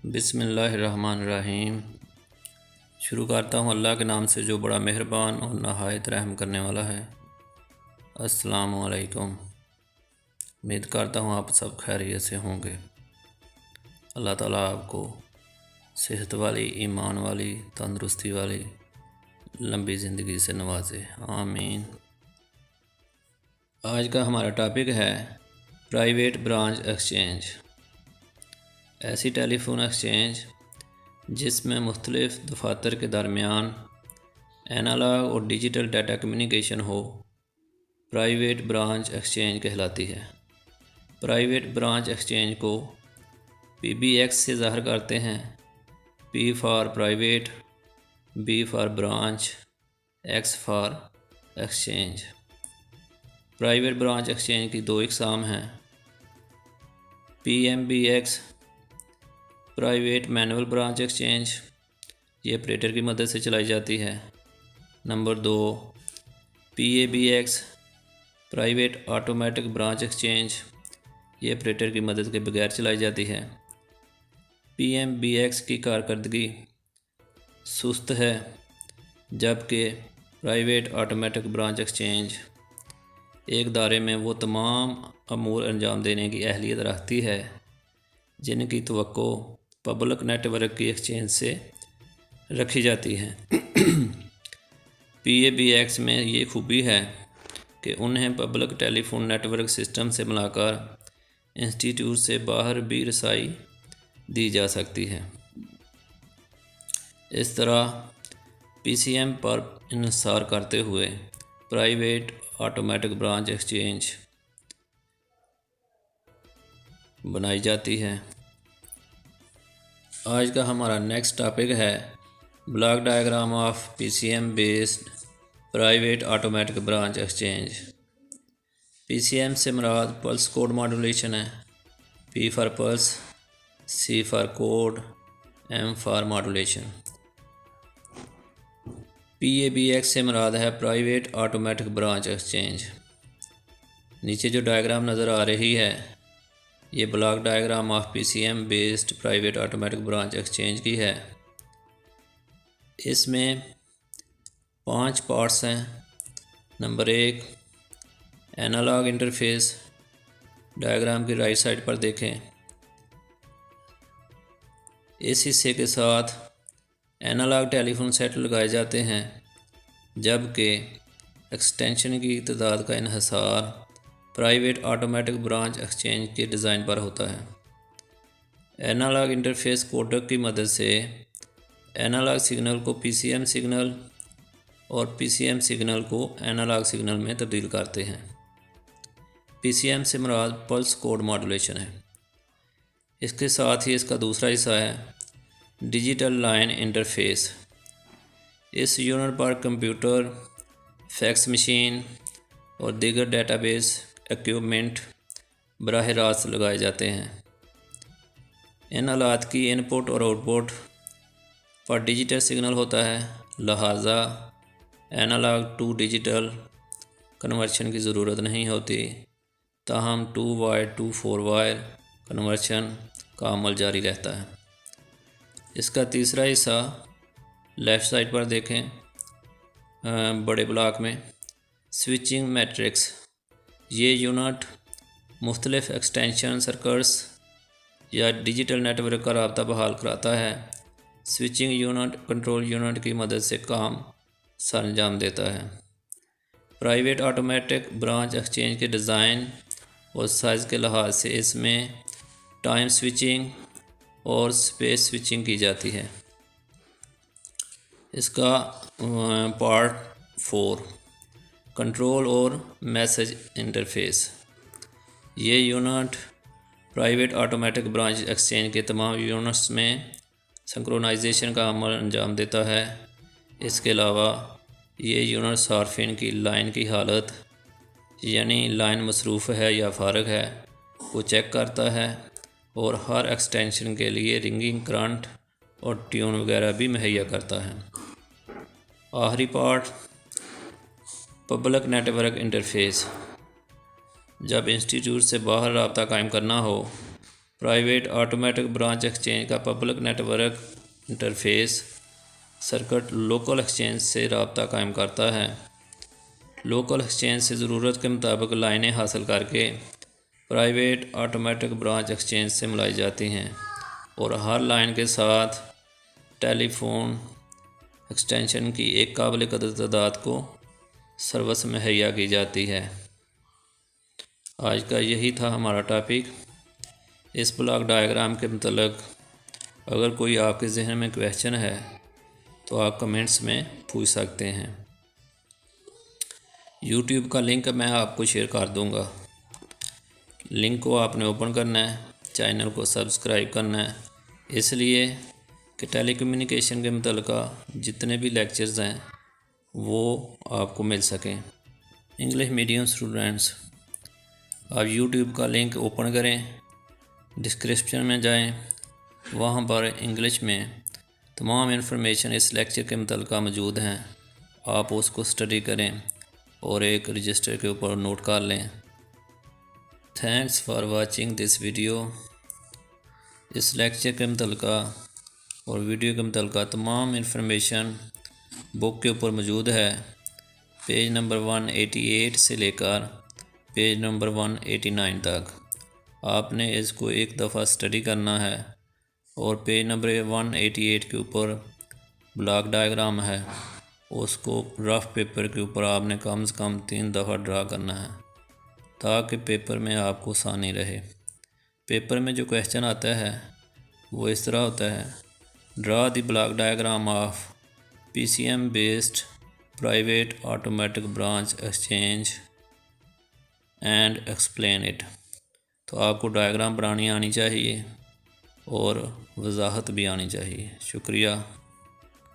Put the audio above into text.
बिस्मिल्लाहिर्रहमानिर्रहीम। शुरू करता हूँ अल्लाह के नाम से जो बड़ा मेहरबान और नहायत रहम करने वाला है। अस्सलामु अलैकुम। उम्मीद करता हूँ आप सब खैरियत से होंगे। अल्लाह ताला आपको सेहत वाली, ईमान वाली, तंदुरुस्ती वाली लंबी ज़िंदगी से नवाजे, आमीन। आज का हमारा टॉपिक है प्राइवेट ब्रांच एक्सचेंज। ऐसी टेलीफोन एक्सचेंज जिसमें मुख्तलिफ़ दफातर के दरमियान एनालॉग और डिजिटल डाटा कम्युनिकेशन हो, प्राइवेट ब्रांच एक्सचेंज कहलाती है। प्राइवेट ब्रांच एक्सचेंज को PBX से ज़ाहिर करते हैं। P for private, B for branch, X for exchange. Private branch exchange की दो इकसाम हैं। PMBX private manual branch exchange, ये ऑपरेटर की मदद से चलाई जाती है। Number 2 PABX private automatic branch exchange, ये ऑपरेटर की मदद के बगैर चलाई जाती है। PMBX की कारकर्दगी सुस्त है, जबकि प्राइवेट ऑटोमेटिक ब्रांच एक्सचेंज एक दायरे में वो तमाम अमूर अंजाम देने की अहलियत रखती है जिनकी तवक्को पब्लिक नेटवर्क की एक्सचेंज से रखी जाती है। PABX में ये खूबी है कि उन्हें पब्लिक टेलीफोन नेटवर्क सिस्टम से मिलाकर इंस्टीट्यूट से बाहर भी रसाई दी जा सकती है। इस तरह PCM पर इन्हिसार करते हुए प्राइवेट ऑटोमेटिक ब्रांच एक्सचेंज बनाई जाती है। आज का हमारा नेक्स्ट टॉपिक है block diagram of PCM based private automatic branch exchange. PCM से मुराद पल्स कोड मॉड्यूलेशन है। P for pulse, C for code, M for modulation. PABX से मुराद है प्राइवेट ऑटोमेटिक ब्रांच एक्सचेंज। नीचे जो डायग्राम नज़र आ रही है ये block diagram of PCM based private automatic branch exchange की है। इसमें 5 पार्ट्स हैं। Number 1 analogue interface. डायग्राम की राइट साइड पर देखें। इस हिस्से के साथ एनालॉग टेलीफोन सेट लगाए जाते हैं, जबकि एक्सटेंशन की तादाद का इन्हिसार प्राइवेट ऑटोमेटिक ब्रांच एक्सचेंज के डिज़ाइन पर होता है। एनालॉग इंटरफेस कोडक की मदद से एनालॉग सिग्नल को PCM सिग्नल और PCM सिग्नल को एनालॉग सिग्नल में तब्दील करते हैं। PCM से मुराद पल्स कोड मॉड्यूलेशन है। इसके साथ ही इसका दूसरा हिस्सा है डिजिटल लाइन इंटरफेस। इस यूनिट पर कंप्यूटर, फैक्स मशीन और दीगर डेटाबेस इक्विपमेंट बराह रास्त लगाए जाते हैं। इन आलात की इनपुट और आउटपुट पर डिजिटल सिग्नल होता है, लिहाजा एनालॉग टू डिजिटल कन्वर्शन की ज़रूरत नहीं होती, ताहम 2 वायर टू 4 वायर कन्वर्शन का अमल जारी रहता है। इसका तीसरा हिस्सा लेफ़्ट साइड पर देखें, बड़े ब्लॉक में स्विचिंग मैट्रिक्स। ये यूनिट मुख्तलिफ़ एक्सटेंशन सर्किट्स या डिजिटल नेटवर्क का राब्ता बहाल कराता है। स्विचिंग यूनिट कंट्रोल यूनिट की मदद से काम सरअंजाम देता है। प्राइवेट ऑटोमेटिक ब्रांच एक्सचेंज के डिज़ाइन और साइज़ के लिहाज से इसमें टाइम स्विचिंग और स्पेस स्विचिंग की जाती है। इसका पार्ट 4 कंट्रोल और मैसेज इंटरफेस। ये unit private automatic branch exchange के तमाम यूनिट्स में सिंक्रोनाइजेशन का अमल अंजाम देता है। इसके अलावा ये यूनिट सार्फिन की लाइन की हालत, यानी लाइन मसरूफ़ है या फारग है, को चेक करता है और हर एक्सटेंशन के लिए रिंगिंग करंट और ट्यून वगैरह भी मुहैया करता है। आखिरी पार्ट पब्लिक नेटवर्क इंटरफेस। जब इंस्टीट्यूट से बाहर राब्ता कायम करना हो, प्राइवेट ऑटोमेटिक ब्रांच एक्सचेंज का public network interface circuit local exchange से रब्ता कायम करता है। लोकल एक्सचेंज से ज़रूरत के मुताबिक लाइनें हासिल करके प्राइवेट ऑटोमेटिक ब्रांच एक्सचेंज से मिलाई जाती हैं और हर लाइन के साथ टेलीफोन एक्सटेंशन की एक काबिल कदर तादाद को सर्विस मुहैया की जाती है। आज का यही था हमारा टॉपिक। इस ब्लॉक डायग्राम के मतलब अगर कोई आपके जहन में क्वेश्चन है तो आप कमेंट्स में पूछ सकते हैं। यूट्यूब का लिंक मैं आपको शेयर कर दूंगा। लिंक को आपने ओपन करना है, चैनल को सब्सक्राइब करना है, इसलिए कि टेलीकम्युनिकेशन के मुतल्लिक़ जितने भी लेक्चर्स हैं वो आपको मिल सकें। इंग्लिश मीडियम स्टूडेंट्स, आप यूट्यूब का लिंक ओपन करें, डिस्क्रिप्शन में जाएं, वहाँ पर इंग्लिश में तमाम इन्फॉर्मेशन इस लेक्चर के मुतल्लिक़ मौजूद हैं। आप उसको स्टडी करें और एक रजिस्टर के ऊपर नोट कर लें। Thanks for watching this video. इस लेक्चर के मुतल्लिक़ और वीडियो के मुतल्लिक़ तमाम इन्फॉर्मेशन बुक के ऊपर मौजूद है। पेज नंबर 188 से लेकर पेज नंबर 189 तक आपने इसको एक दफ़ा स्टडी करना है और पेज नंबर 188 के ऊपर ब्लॉक डायग्राम है, उसको रफ़ पेपर के ऊपर आपने कम से कम 3 दफ़ा ड्रा करना है ताकि पेपर में आपको आसानी रहे। पेपर में जो क्वेश्चन आता है वो इस तरह होता है, draw the block diagram of PCM based private automatic branch exchange and explain it. तो आपको डायग्राम बनानी आनी चाहिए और वजाहत भी आनी चाहिए। शुक्रिया।